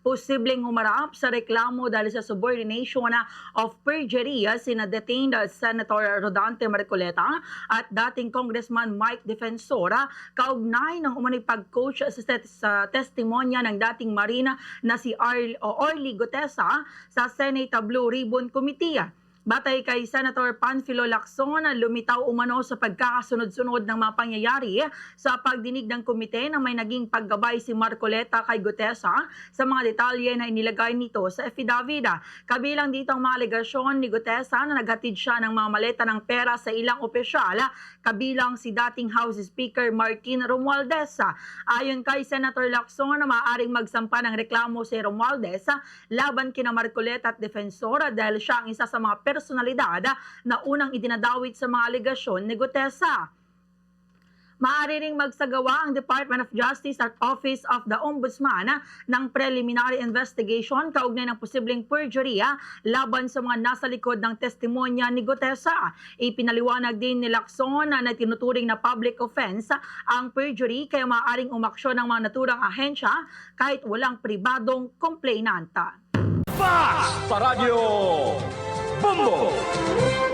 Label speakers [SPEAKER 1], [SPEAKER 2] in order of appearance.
[SPEAKER 1] posibleng humarap sa reklamo dahil sa subordination of perjury sina detained Senator Rodante Marcoleta at dating Congressman Mike Defensor kaugnay ng umano'y pag-coach sa testimonya ng dating Marina na si Orly Gutesa sa Senate Blue Ribbon Committee. Batay kay Senator Panfilo Lacson, lumitaw umano sa pagkakasunod-sunod ng mga pangyayari sa pagdinig ng komite na may naging paggabay si Marcoleta kay Gutesa sa mga detalye na inilagay nito sa affidavit. Kabilang dito ang mga alegasyon ni Gutesa na naghatid siya ng mga maleta ng pera sa ilang opisyal, kabilang si dating House Speaker Martin Romualdez. Ayon kay Senator Lacson, maaaring magsampa ng reklamo si Romualdez laban kina Marcoleta at Defensor dahil siya ang isa sa mga personalidad na unang idinadawit sa mga alegasyon ni Gutesa. Maaari ring magsagawa ang Department of Justice at Office of the Ombudsman ng preliminary investigation kaugnay ng posibleng perjury laban sa mga nasa likod ng testimonya ni Gutesa. Ipinaliwanag din ni Lacson na tinuturing na public offense ang perjury kaya maaaring umaksyon ng mga naturang ahensya kahit walang pribadong komplainanta.
[SPEAKER 2] Fast sa Radyo Bombo!